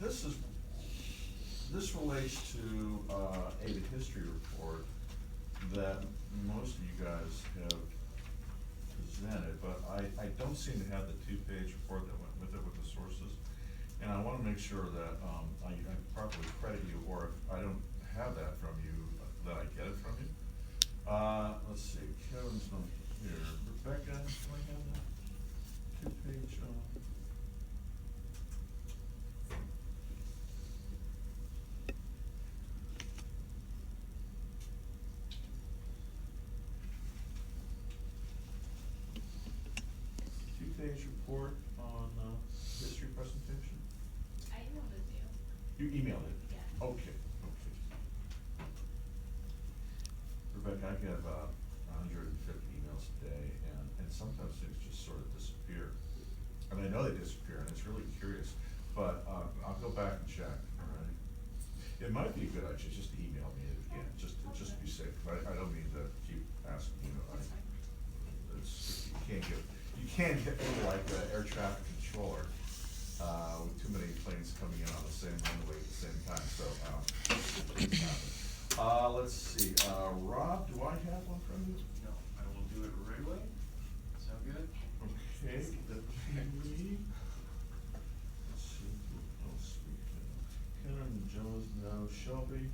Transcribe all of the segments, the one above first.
this relates to a history report that most of you guys have presented, but I don't seem to have the two-page report that went with it with the sources. And I wanna make sure that, I properly credit you, or if I don't have that from you, that I get it from you. Let's see, Kevin's not here. Rebecca, do I have that two-page, two-page report on, history presentation? I emailed it to you. You emailed it? Yeah. Okay, okay. Rebecca, I get about 150 emails a day, and sometimes things just sort of disappear. And I know they disappear, and it's really curious, but, I'll go back and check, all right? It might be a good idea just to email me it again, just to be safe, 'cause I don't mean to keep asking, That's fine. you can't get like an air traffic controller, with too many planes coming in on the same runway at the same time, so, things happen. Let's see, Rob, do I have one from you? No, I will do it right away. Sound good? Okay, that's me. Let's see, who else we can, Karen, Jones, no, Shelby.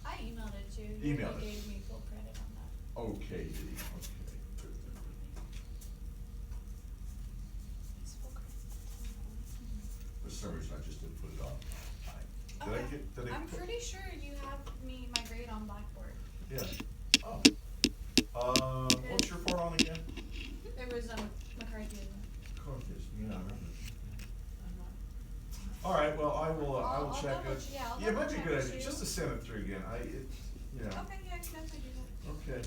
I emailed it to you. You Emailed it. gave me full credit on that. Okay, did he? Okay, good. It's full credit. For some reason, I just didn't put it on time. Did I Okay. get, did I I'm put? pretty sure you have my grade on Blackboard. Yeah. Oh. What's your report on again? It was, McCarthyism. Carthage, yeah, I remember. I'm not. All right, well, I will I'll check double it. ch- yeah, I'll Yeah, it might be a double good check idea, too. just to send it through again, you know. Okay, yeah, I can definitely do that. Okay,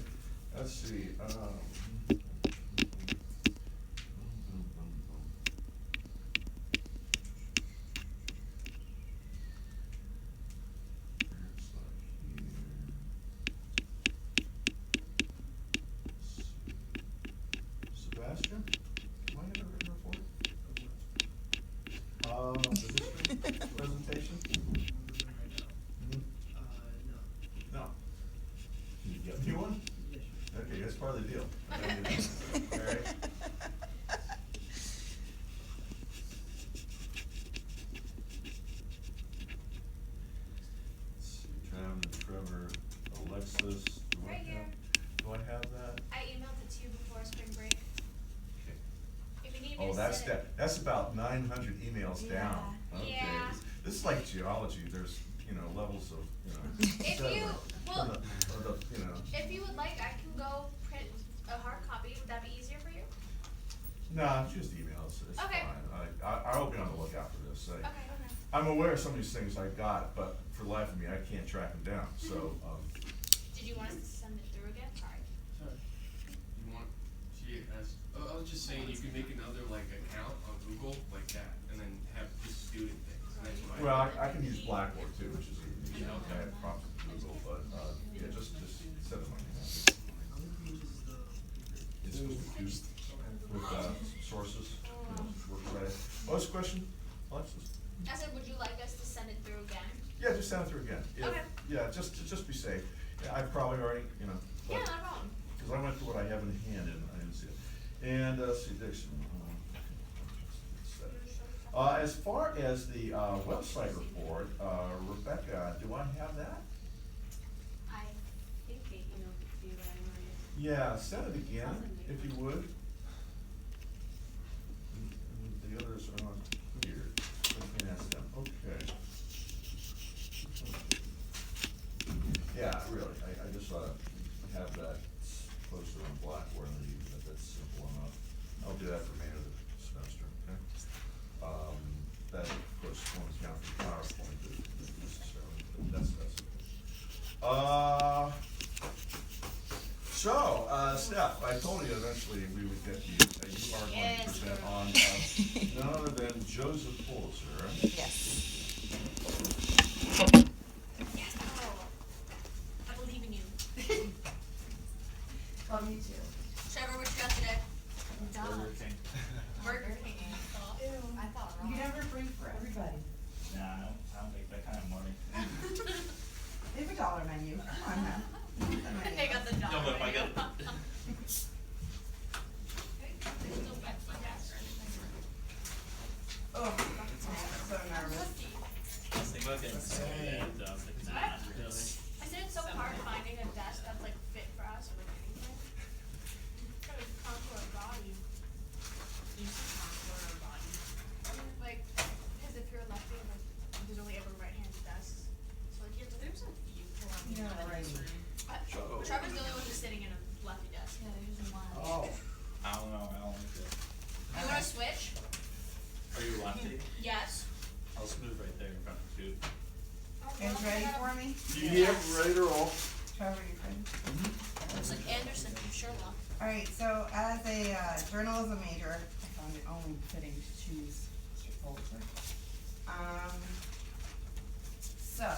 let's see, It's like here. Sebastian, do I have a written report? The history presentation? Mhm. No. No. Can you get me one? Yes, sure. Okay, that's part of the deal. I gotta do that. All right. Let's see, Trevor, Alexis, do I Right have, here. do I have that? I emailed it to you before spring break. Okay. If you need me Oh, to that's send it. that's about 900 emails down. Yeah. Okay. Yeah. This is like geology, there's, levels of, If you, well, or the, if you would like, I can go print a hard copy. Would that be easier for you? No, just emails, it's fine. Okay. I'll be on the lookout for this. Okay, okay. I'm aware of some of these things I got, but for the life of me, I can't track them down, so, Did you want us to send it through again? Sorry. Sorry. You want, she asked, I was just saying you can make another like account on Google like that and then have just student things. And that's what I. well, I can use Blackboard too, which is easy, I have prompts from Google, but, yeah, just send them on email. It's supposed to be used with, sources, work credit. What was the question, Alexis? I said, would you like us to send it through again? Yeah, just send it through again. Yeah, Okay. Yeah, just be safe. Yeah, I've probably already, Yeah, no problem. cause I went through what I have in hand and I didn't see it. And, let's see, Dixon. As far as the, website report, Rebecca, do I have that? I think they emailed it to you, but I don't know. Yeah, send it again, if you would. And the others are not here, so I can ask them, okay. Yeah, really, I just ought to have that posted on Blackboard in the evening, if that's simple enough. I'll do that for the remainder of the semester, okay? That, of course, won't count for PowerPoint necessarily, but that's okay. So, Steph, I told you eventually we would get you, you are going to Yes, present girl. on, none other than Joseph Pulitzer. Yes. Yes. Oh, I believe in you. Love you too. Trevor, what you got today? Burger King. Burger King. Ew. I thought You wrong. never bring for everybody. Nah, I don't make that kind of money. They have a dollar menu, come on now. They got the No, dollar. but if I menu. got. Oh, I'm so nervous. I was thinking about getting some and I was like, nah, not really. I said it's so hard finding a desk that's like fit for us or like anything. Gotta contour our body. You should contour our body. Like, because if you're a lefty, like, there's only ever right-handed desks. So like, you have to, There's a few for me Yeah, in right. this room. Oh. Trevor's the only one who's sitting in a lefty desk. Yeah, there's one. Oh. I don't know, I don't like it. You wanna switch? Are you lefty? Yes. I'll smooth right there in front of you. Guys ready for me? Yep, ready to roll. Trevor, you ready? Looks like Anderson from Sherlock. Alright, so as a journalism major, I found it only fitting to choose Mr. Pulitzer. So,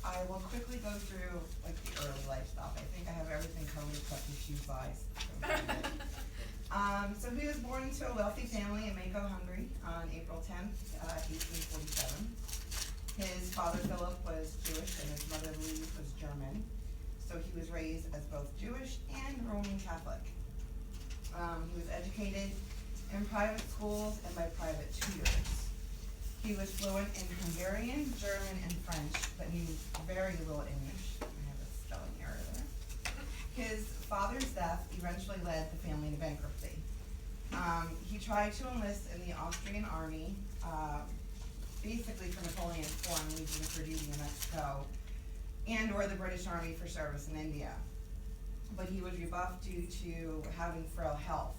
I will quickly go through like the early life stuff. I think I have everything covered except the shoe size. So he was born into a wealthy family in Mako, Hungary on April 10th, 1847. His father Philip was Jewish and his mother Louise was German. So he was raised as both Jewish and Roman Catholic. He was educated in private schools and by private tutors. He was fluent in Hungarian, German, and French, but knew very little English. I have a spelling error there. His father's death eventually led the family into bankruptcy. He tried to enlist in the Austrian army, basically for Napoleon's Foreign Legion for duty in Mexico, and or the British Army for service in India. But he was rebuffed due to having frail health.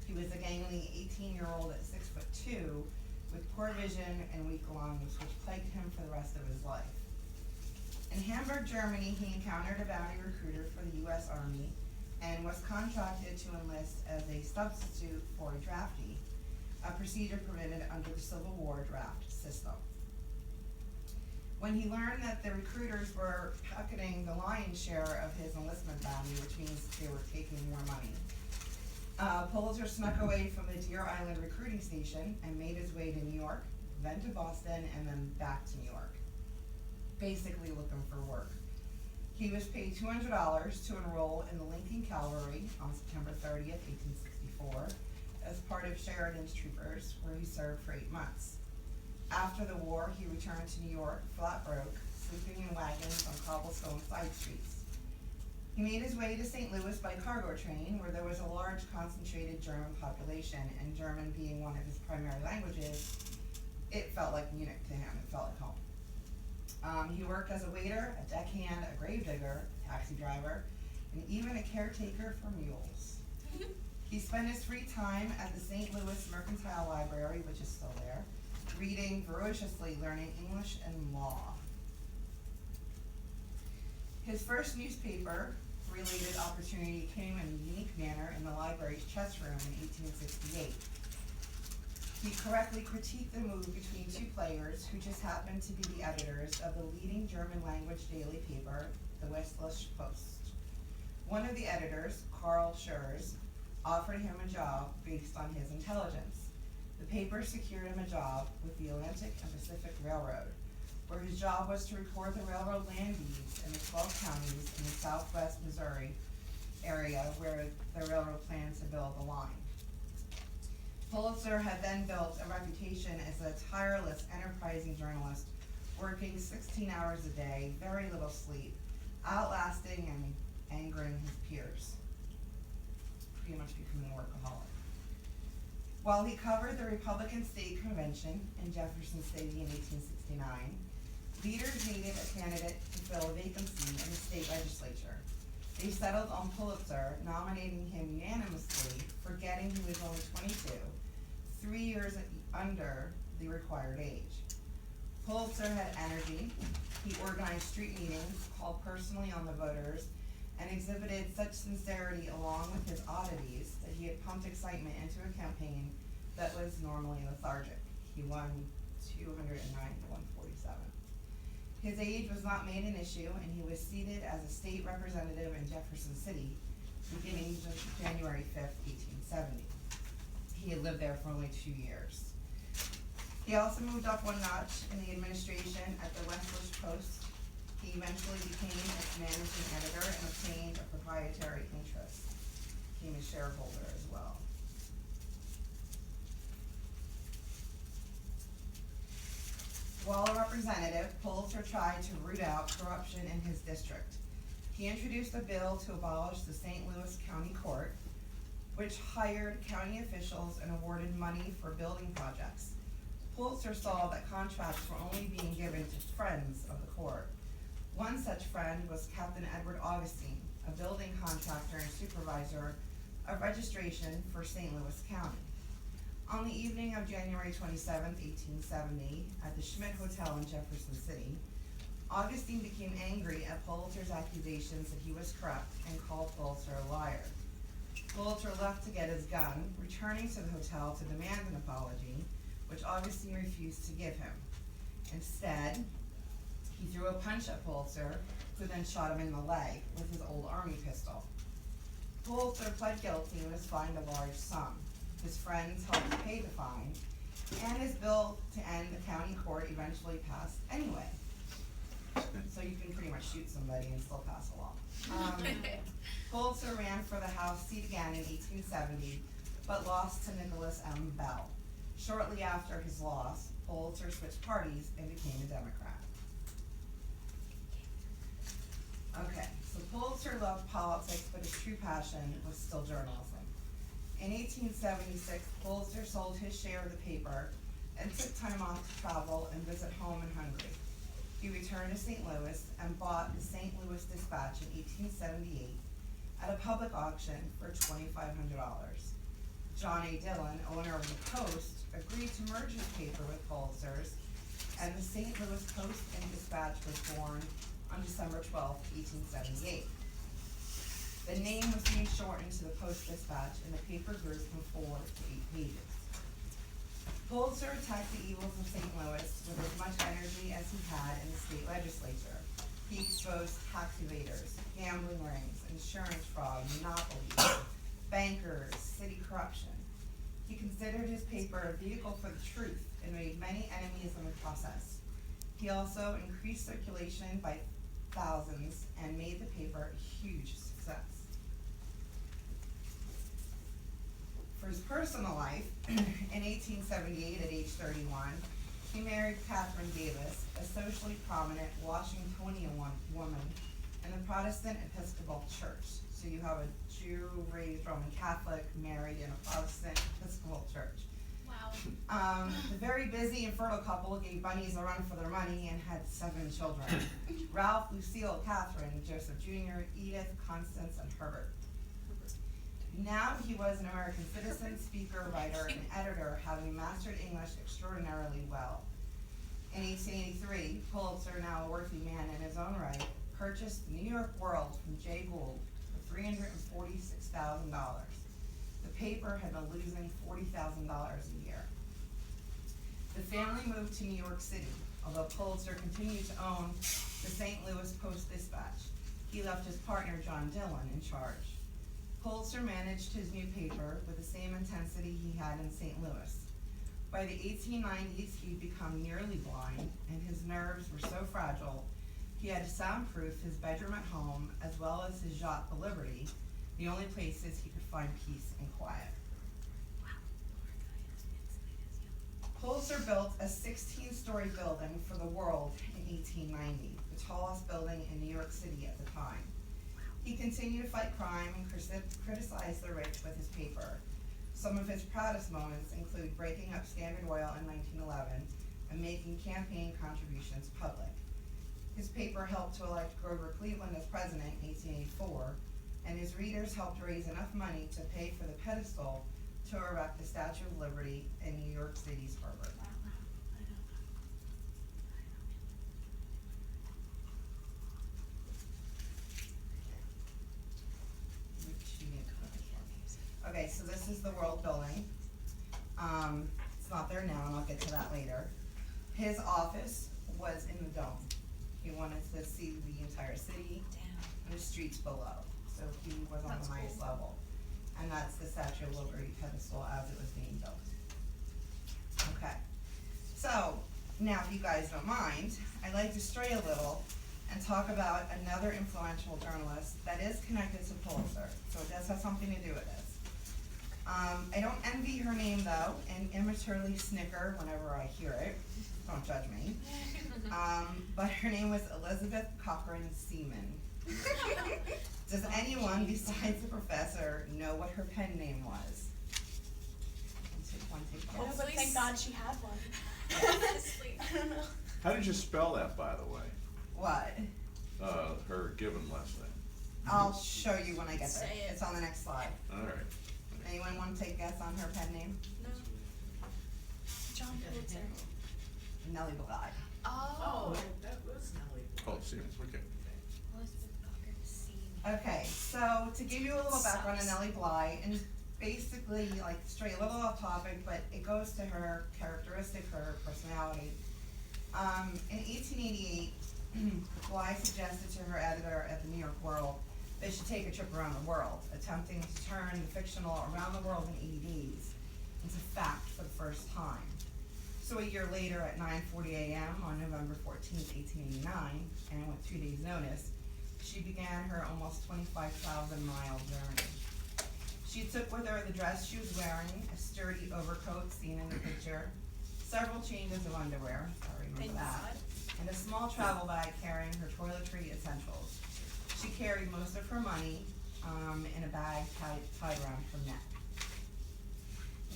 He was a gangly 18-year-old at 6'2", with poor vision and weak lungs, which plagued him for the rest of his life. In Hamburg, Germany, he encountered a bounty recruiter for the U.S. Army and was contracted to enlist as a substitute for a draftee, a procedure permitted under the Civil War draft system. When he learned that the recruiters were pocketing the lion's share of his enlistment bounty, which means they were taking more money, Pulitzer snuck away from the Deer Island recruiting station and made his way to New York, then to Boston, and then back to New York, basically looking for work. He was paid $200 to enroll in the Lincoln Cavalry on September 30th, 1864, as part of Sheridan's troopers, where he served for 8 months. After the war, he returned to New York, flat broke, sleeping in wagons on cobblestone side streets. He made his way to St. Louis by cargo train, where there was a large concentrated German population, and German being one of his primary languages, it felt like Munich to him, it felt like home. He worked as a waiter, a deckhand, a gravedigger, a taxi driver, and even a caretaker for mules. He spent his free time at the St. Louis Mercantile Library, which is still there, reading voraciously, learning English and law. His first newspaper-related opportunity came in a unique manner in the library's chess room in 1868. He correctly critiqued the move between two players who just happened to be the editors of the leading German-language daily paper, the Westliche Post. One of the editors, Karl Schurz, offered him a job based on his intelligence. The paper secured him a job with the Atlantic and Pacific Railroad, where his job was to record the railroad land deeds in the 12 counties in the southwest Missouri area where the railroad plans to build the line. Pulitzer had then built a reputation as a tireless, enterprising journalist, working 16 hours a day, very little sleep, outlasting and angering his peers. Pretty much becoming a workaholic. While he covered the Republican State Convention in Jefferson City in 1869, leaders needed a candidate to fill a vacancy in the state legislature. They settled on Pulitzer, nominating him unanimously, forgetting he was only 22, 3 years under the required age. Pulitzer had energy. He organized street meetings, called personally on the voters, and exhibited such sincerity along with his oddities that he had pumped excitement into a campaign that was normally lethargic. He won 209 to 147. His age was not made an issue, and he was seated as a state representative in Jefferson City beginning January 5th, 1870. He had lived there for only 2 years. He also moved up one notch in the administration at the Westbush Post. He eventually became its managing editor and obtained a proprietary interest. Became a shareholder as well. While a representative, Pulitzer tried to root out corruption in his district. He introduced a bill to abolish the St. Louis County Court, which hired county officials and awarded money for building projects. Pulitzer saw that contracts were only being given to friends of the court. One such friend was Captain Edward Augustine, a building contractor and supervisor of registration for St. Louis County. On the evening of January 27, 1870, at the Schmidt Hotel in Jefferson City, Augustine became angry at Pulitzer's accusations that he was corrupt and called Pulitzer a liar. Pulitzer left to get his gun, returning to the hotel to demand an apology, which Augustine refused to give him. Instead, he threw a punch at Pulitzer, who then shot him in the leg with his old army pistol. Pulitzer pled guilty and was fined a large sum. His friends helped pay the fine, and his bill to end the county court eventually passed anyway. So you can pretty much shoot somebody and still pass a law. Pulitzer ran for the House seat again in 1870, but lost to Nicholas M. Bell. Shortly after his loss, Pulitzer switched parties and became a Democrat. Okay, so Pulitzer loved politics, but his true passion was still journalism. In 1876, Pulitzer sold his share of the paper and took time off to travel and visit home in Hungary. He returned to St. Louis and bought the St. Louis Dispatch in 1878 at a public auction for $2,500. John A. Dillon, owner of the Post, agreed to merge his paper with Pulitzer's, and the St. Louis Post and Dispatch was born on December 12, 1878. The name was being shortened to the Post Dispatch, and the paper grew from 4 to 8 pages. Pulitzer attacked the evils of St. Louis with as much energy as he had in the state legislature. He exposed tax evaders, gambling rings, insurance fraud, monopolies, bankers, city corruption. He considered his paper a vehicle for the truth and made many enemies in the process. He also increased circulation by thousands and made the paper a huge success. For his personal life, in 1878 at age 31, he married Catherine Davis, a socially prominent Washingtonian woman in the Protestant Episcopal Church. So you have a Jew raised Roman Catholic married in a Protestant Episcopal church. Wow. The very busy and fertile couple gave bunnies a run for their money and had 7 children. Ralph, Lucille, Catherine, Joseph Jr., Edith, Constance, and Herbert. Now he was an American citizen, speaker, writer, and editor, having mastered English extraordinarily well. In 1883, Pulitzer, now a worthy man in his own right, purchased the New York World from Jay Gould for $346,000. The paper had been losing $40,000 a year. The family moved to New York City, although Pulitzer continued to own the St. Louis Post-Dispatch. He left his partner, John Dillon, in charge. Pulitzer managed his new paper with the same intensity he had in St. Louis. By the 1890s, he'd become nearly blind, and his nerves were so fragile, he had to soundproof his bedroom at home, as well as his yacht, the Liberty, the only places he could find peace and quiet. Pulitzer built a 16-story building for the World in 1890, the tallest building in New York City at the time. He continued to fight crime and criticize the rich with his paper. Some of his proudest moments include breaking up Standard Oil in 1911 and making campaign contributions public. His paper helped to elect Grover Cleveland as president in 1884, and his readers helped raise enough money to pay for the pedestal to erect the Statue of Liberty in New York City's harbor. Okay, so this is the World Building. It's not there now, and I'll get to that later. His office was in the dome. He wanted to see the entire city and the streets below. So he was on the highest level. And that's the Statue of Liberty pedestal as it was being built. Okay. So, now if you guys don't mind, I'd like to stray a little and talk about another influential journalist that is connected to Pulitzer, so it does have something to do with this. I don't envy her name though, and immaturely snicker whenever I hear it, don't judge me. But her name was Elizabeth Cochran Seaman. Does anyone besides the professor know what her pen name was? Take No, guess. but thank God she had one. Honestly, I don't know. How did you spell that, by the way? What? Her given last name. I'll show you when I get there. Say it. It's on the next slide. All right. Anyone want to take a guess on her pen name? No. John Pulitzer. Nellie Bly. Oh. That was Nellie. Oh, Siemens, okay. Elizabeth Cochran Seaman. Okay, so to give you a little background on Sucks. Nellie Bly, and basically, like, stray a little off topic, but it goes to her characteristic, her personality. In 1888, Bly suggested to her editor at the New York World they should take a trip around the world, attempting to turn the fictional Around the World in 80 Days into fact for the first time. So a year later, at 9:40 a.m. on November 14th, 1889, and with 2 days' notice, she began her almost 25,000-mile journey. She took with her the dress she was wearing, a sturdy overcoat seen in the picture, several changes of underwear, I remember Thank that, God. and a small travel bag carrying her toiletry essentials. She carried most of her money in a bag tied around her neck.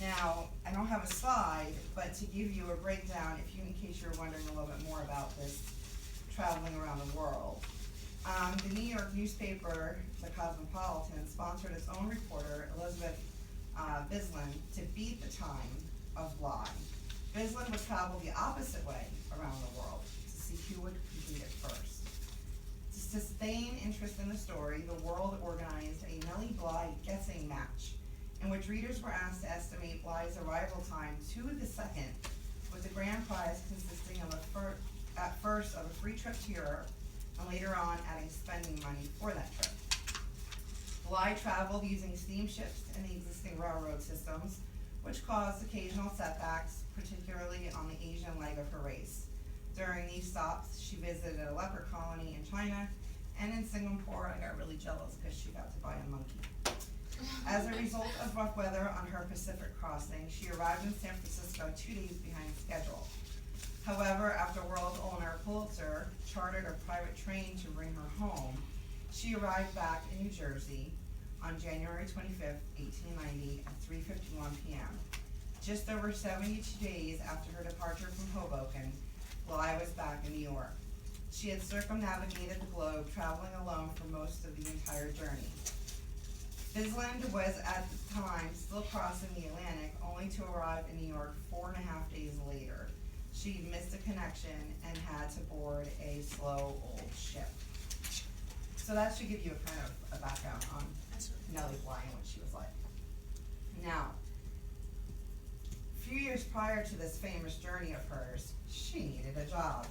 Now, I don't have a slide, but to give you a breakdown, in case you're wondering a little bit more about this traveling around the world. The New York newspaper, The Cosmopolitan, sponsored its own reporter, Elizabeth Bislin, to beat the time of Bly. Bislin would travel the opposite way around the world to see who would complete it first. To sustain interest in the story, the World organized a Nellie Bly guessing match, in which readers were asked to estimate Bly's arrival time to the second, with the grand prize consisting of at first of a free trip to Europe, and later on adding spending money for that trip. Bly traveled using steamships and the existing railroad systems, which caused occasional setbacks, particularly on the Asian leg of her race. During these stops, she visited a leper colony in China, and in Singapore, I got really jealous because she got to buy a monkey. As a result of rough weather on her Pacific crossing, she arrived in San Francisco 2 days behind schedule. However, after world owner Pulitzer chartered a private train to bring her home, she arrived back in New Jersey on January 25th, 1890 at 3:51 p.m. Just over 72 days after her departure from Hoboken, Bly was back in New York. She had circumnavigated the globe, traveling alone for most of the entire journey. Bislin was at the time still crossing the Atlantic, only to arrive in New York 4.5 days later. She missed a connection and had to board a slow old ship. So that should give you a kind of a background on That's really Nellie Bly and what she was like. Now, a few years prior to this famous journey of hers, she needed a job.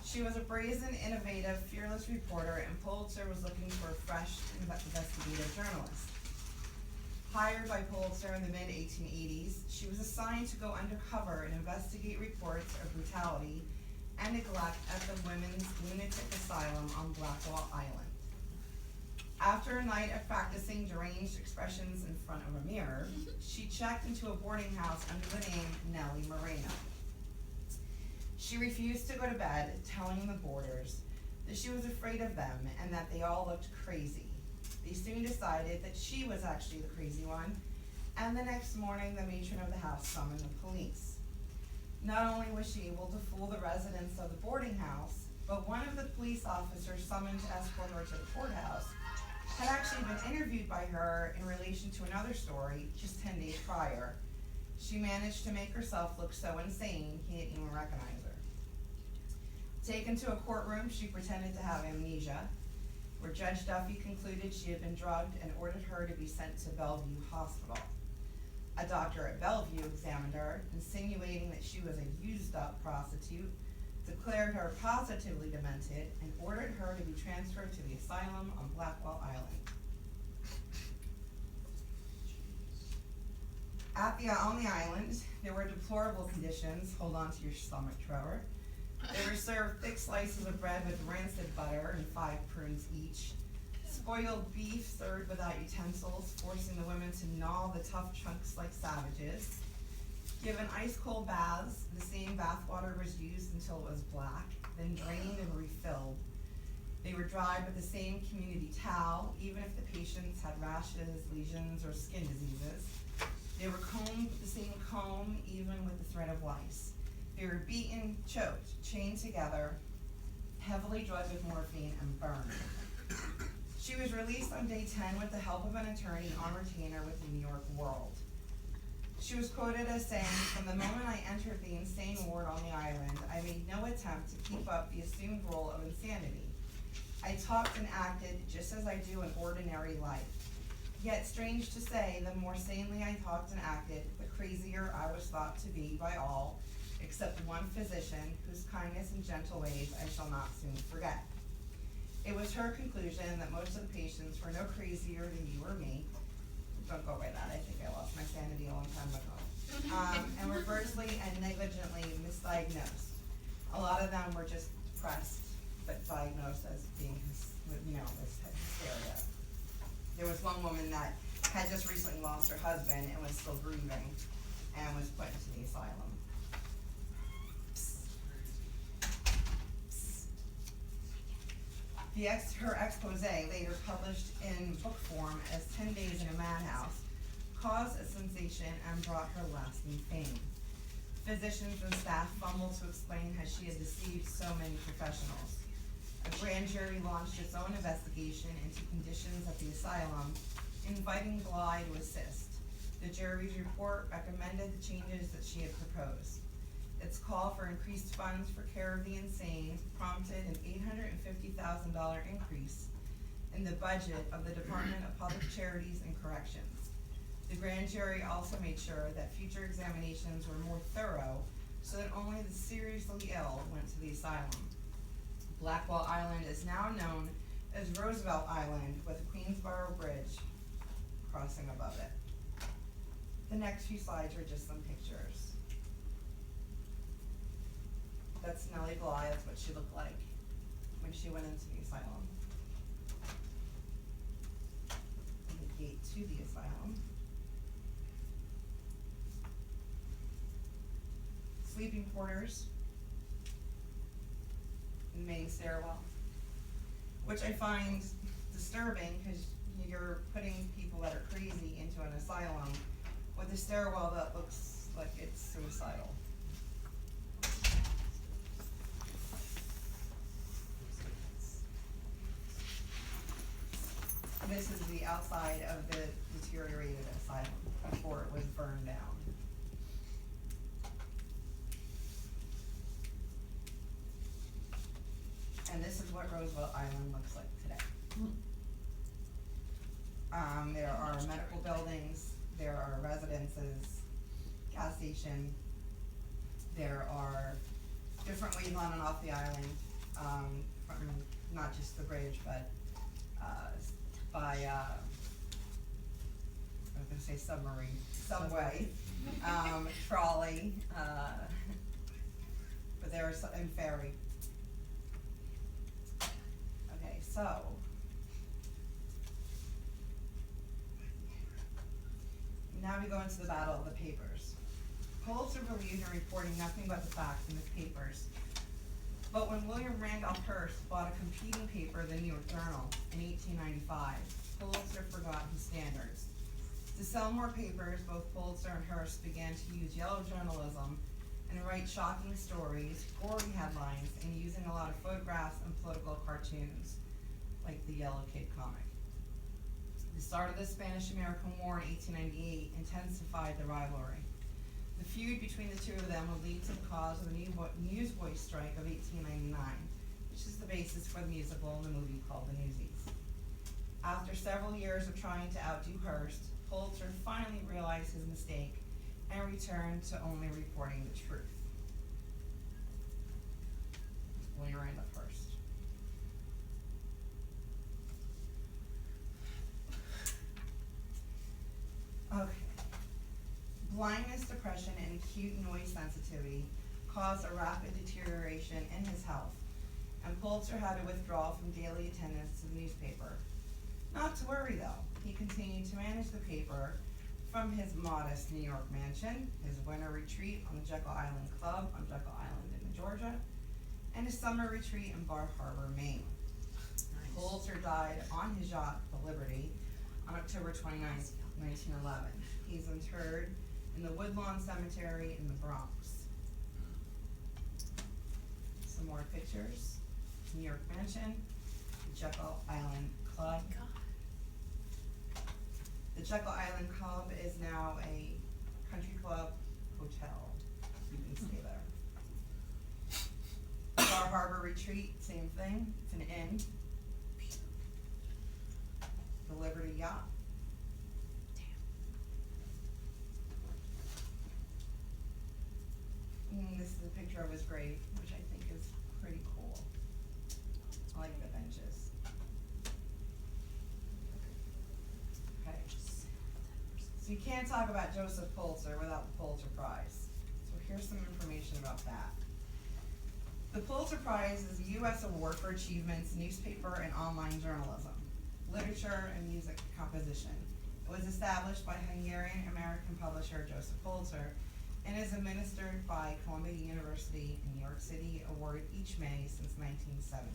She was a brazen, innovative, fearless reporter, and Pulitzer was looking for a fresh, investigative journalist. Hired by Pulitzer in the mid-1880s, she was assigned to go undercover and investigate reports of brutality and neglect at the women's lunatic asylum on Blackwell Island. After a night of practicing deranged expressions in front of a mirror, she checked into a boarding house under the name Nellie Moreno. She refused to go to bed, telling the boarders that she was afraid of them and that they all looked crazy. They soon decided that she was actually the crazy one, and the next morning the matron of the house summoned the police. Not only was she able to fool the residents of the boarding house, but one of the police officers summoned to escort her to the courthouse had actually been interviewed by her in relation to another story just 10 days prior. She managed to make herself look so insane he didn't even recognize her. Taken to a courtroom, she pretended to have amnesia, where Judge Duffy concluded she had been drugged and ordered her to be sent to Bellevue Hospital. A doctor at Bellevue examined her, insinuating that she was a used-up prostitute, declared her positively demented, and ordered her to be transferred to the asylum on Blackwell Island. On the island, there were deplorable conditions. Hold on to your stomach, Trevor. They were served thick slices of bread with rancid butter and 5 prunes each. Spoiled beef served without utensils, forcing the women to gnaw the tough chunks like savages. Given ice cold baths, the same bath water was used until it was black, then drained and refilled. They were dried with the same community towel, even if the patients had rashes, lesions, or skin diseases. They were combed with the same comb, even with the thread of lice. They were beaten, choked, chained together, heavily drugged with morphine, and burned. She was released on day 10 with the help of an attorney on retainer with the New York World. She was quoted as saying, "From the moment I entered the insane ward on the island, I made no attempt to keep up the assumed role of insanity. I talked and acted just as I do in ordinary life. Yet, strange to say, the more sanely I talked and acted, the crazier I was thought to be by all, except one physician, whose kindness and gentle ways I shall not soon forget. It was her conclusion that most of the patients were no crazier than you or me." Don't go by that, I think I lost my sanity a long time ago. "And were grossly and negligently misdiagnosed. A lot of them were just depressed, but diagnosed as being, this hysteria. There was one woman that had just recently lost her husband and was still grieving and was put into the asylum." Her expose, later published in book form as 10 Days in a Madhouse, caused a sensation and brought her lasting fame. Physicians and staff fumbled to explain how she had deceived so many professionals. A grand jury launched its own investigation into conditions at the asylum, inviting Bly to assist. The jury's report recommended the changes that she had proposed. Its call for increased funds for care of the insane prompted an $850,000 increase in the budget of the Department of Public Charities and Corrections. The grand jury also made sure that future examinations were more thorough so that only the seriously ill went to the asylum. Blackwell Island is now known as Roosevelt Island, with a Queensboro Bridge crossing above it. The next few slides are just some pictures. That's Nellie Bly, that's what she looked like when she went into the asylum. And the gate to the asylum. Sleeping quarters. The main stairwell. Which I find disturbing, because you're putting people that are crazy into an asylum with a stairwell that looks like it's suicidal. This is the outside of the deteriorated asylum before it was burned down. And this is what Roosevelt Island looks like today. There are medical buildings, there are residences, gas station, there are different ways on and off the island, from not just the bridge, but by, I was gonna say subway, trolley, but there are and ferry. Okay, so. Now we go into the battle of the papers. Pulitzer believed in reporting nothing but the facts in his papers. But when William Randolph Hearst bought a competing paper, the New York Journal, in 1895, Pulitzer forgot his standards. To sell more papers, both Pulitzer and Hearst began to use yellow journalism and write shocking stories, gory headlines, and using a lot of photographs and political cartoons, like the Yellow Kid comic. The start of the Spanish-American War in 1898 intensified the rivalry. The feud between the two of them would lead to the cause of the Newsboys' Strike of 1899, which is the basis for the musical and the movie called The Newsies. After several years of trying to outdo Hearst, Pulitzer finally realized his mistake and returned to only reporting the truth. William Randolph Hearst. Okay. blindness, depression, and acute noise sensitivity caused a rapid deterioration in his health, and Pulitzer had to withdraw from daily attendance to the newspaper. Not to worry though, he continued to manage the paper from his modest New York mansion, his winter retreat on the Jekyll Island Club on Jekyll Island in Georgia, and his summer retreat in Bar Harbor, Maine. Pulitzer died on his yacht, the Liberty, on October 29th, 1911. He's interred in the Woodlawn Cemetery in the Bronx. Some more pictures. New York Mansion, the Jekyll Island Club. The Jekyll Island Club is now a country club hotel. You can stay there. Bar Harbor Retreat, same thing. It's an inn. The Liberty Yacht. This is a picture of his grave, which I think is pretty cool. I like the benches. Okay. So you can't talk about Joseph Pulitzer without the Pulitzer Prize. So here's some information about that. The Pulitzer Prize is a U.S. award for achievements in newspaper and online journalism, literature, and music composition. It was established by Hungarian-American publisher Joseph Pulitzer and is administered by Columbia University in New York City, awarded each May since 1917.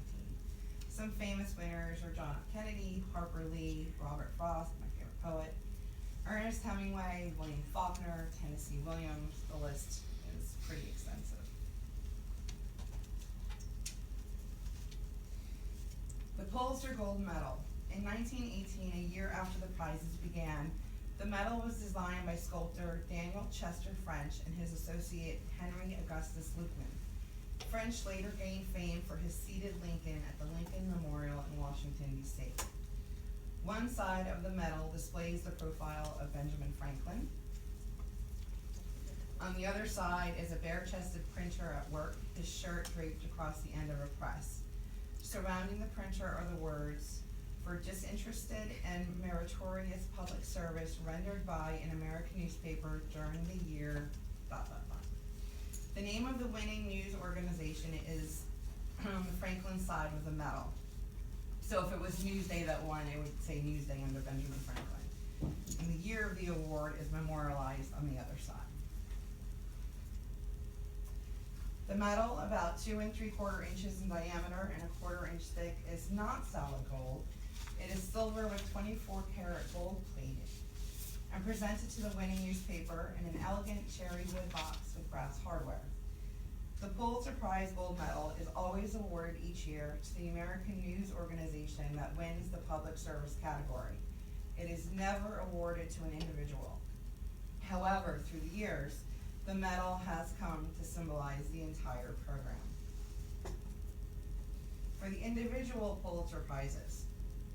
Some famous winners are John F. Kennedy, Harper Lee, Robert Frost, my favorite poet, Ernest Hemingway, William Faulkner, Tennessee Williams. The list is pretty extensive. The Pulitzer Gold Medal. In 1918, a year after the prizes began, the medal was designed by sculptor Daniel Chester French and his associate Henry Augustus Luckman. French later gained fame for his seated Lincoln at the Lincoln Memorial in Washington, D.C. One side of the medal displays the profile of Benjamin Franklin. On the other side is a bare-chested printer at work, his shirt draped across the end of a press. Surrounding the printer are the words, "For disinterested and meritorious public service rendered by an American newspaper during the year, ... The name of the winning news organization is on the Franklin side of the medal. So if it was Newsday that won, it would say Newsday under Benjamin Franklin. And the year of the award is memorialized on the other side. The medal, about 2 3/4 inches in diameter and 1/4 inch thick, is not solid gold. It is silver with 24-karat gold plating, and presented to the winning newspaper in an elegant cherry wood box with brass hardware. The Pulitzer Prize Gold Medal is always awarded each year to the American news organization that wins the public service category. It is never awarded to an individual. However, through the years, the medal has come to symbolize the entire program. For the individual Pulitzer Prizes,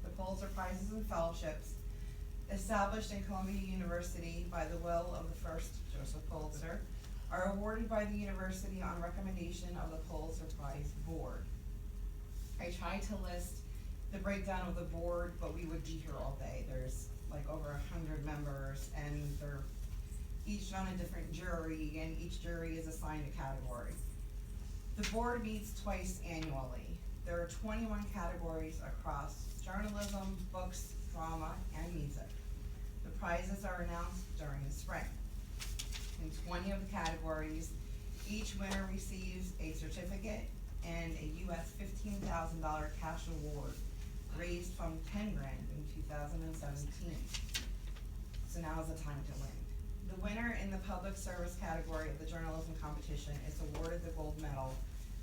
the Pulitzer Prizes and Fellowships, established in Columbia University by the will of the first Joseph Pulitzer, are awarded by the university on recommendation of the Pulitzer Prize Board. I tried to list the breakdown of the board, but we would be here all day. There's like over 100 members, and they're each on a different jury, and each jury is assigned a category. The board meets twice annually. There are 21 categories across journalism, books, drama, and music. The prizes are announced during the spring. In 20 of the categories, each winner receives a certificate and a US $15,000 cash award raised from $10,000 in 2017. So now is the time to win. The winner in the public service category of the journalism competition is awarded the gold medal,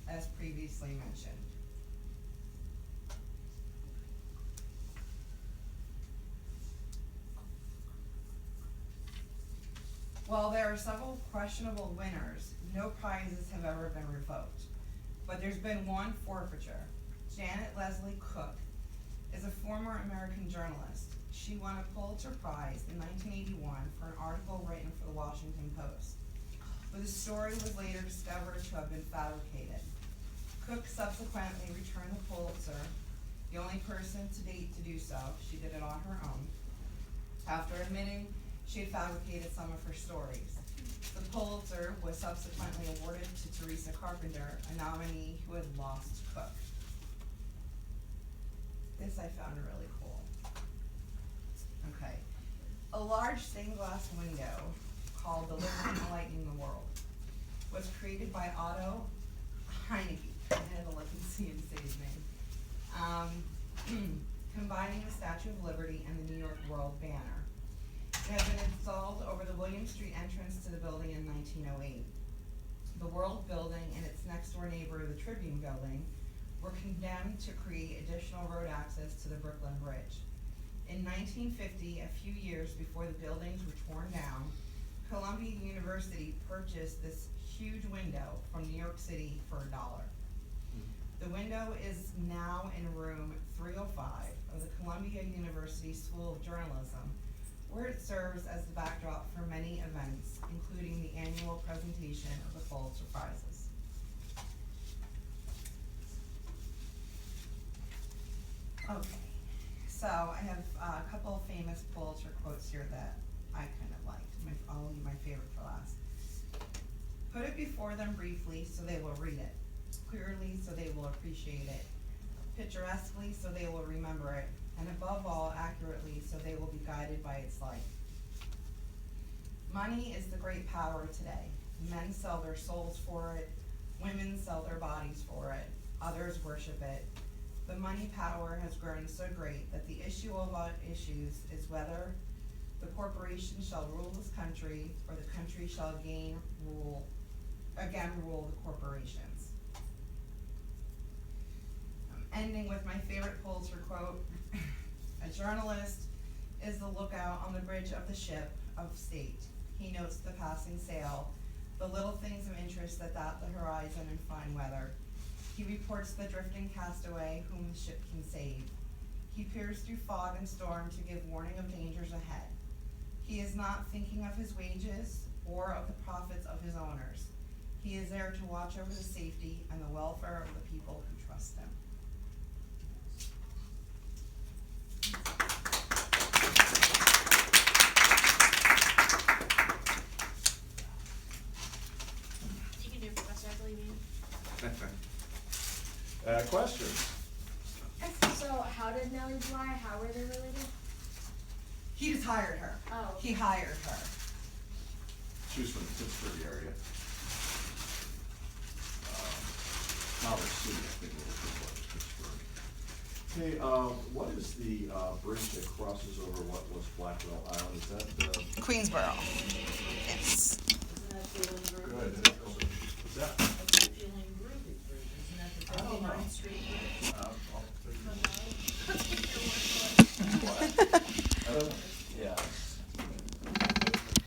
as previously mentioned. While there are several questionable winners, no prizes have ever been revoked. But there's been one forfeiture. Janet Leslie Cook is a former American journalist. She won a Pulitzer Prize in 1981 for an article written for the Washington Post, but the story was later discovered to have been fabricated. Cook subsequently returned the Pulitzer, the only person to date to do so. She did it on her own, after admitting she had fabricated some of her stories. The Pulitzer was subsequently awarded to Teresa Carpenter, a nominee who had lost Cook. This I found really cool. Okay. A large stained glass window called The Living Enlightening the World was created by Otto Heineke. I had to look and see and say his name. Combining the Statue of Liberty and the New York World banner. It had been installed over the William Street entrance to the building in 1908. The World Building and its next-door neighbor, the Tribune Building, were condemned to create additional road access to the Brooklyn Bridge. In 1950, a few years before the buildings were torn down, Columbia University purchased this huge window from New York City for $1. The window is now in room 305 of the Columbia University School of Journalism, where it serves as the backdrop for many events, including the annual presentation of the Pulitzer Prizes. Okay, so I have a couple of famous Pulitzer quotes here that I kind of liked. I'll leave my favorite for last. Put it before them briefly so they will read it, clearly so they will appreciate it, picturesquely so they will remember it, and above all, accurately so they will be guided by its light. Money is the great power today. Men sell their souls for it, women sell their bodies for it, others worship it. The money power has grown so great that the issue of all issues is whether the corporation shall rule this country or the country shall again rule the corporations. I'm ending with my favorite Pulitzer quote. A journalist is the lookout on the bridge of the ship of state. He notes the passing sail, the little things of interest that dot the horizon in fine weather. He reports the drifting castaway whom the ship can save. He peers through fog and storm to give warning of dangers ahead. He is not thinking of his wages or of the profits of his owners. He is there to watch over the safety and the welfare of the people who trust him. You can do it, Professor, I believe you. Questions? So how did Nellie Bly, how were they related? He just hired her. Oh. He hired her. She was from the Pittsburgh area. Knowledge City, I think it was Pittsburgh. Okay, what is the bridge that crosses over what was Blackwell Island? Is that Queensboro. Yes. Isn't that Feeling Groovy? good? Is that? That's the Feeling Groovy Bridge, isn't that the I don't know. 59th Street Bridge? I'll take But it. no. I'll take your word for it. What? I don't know.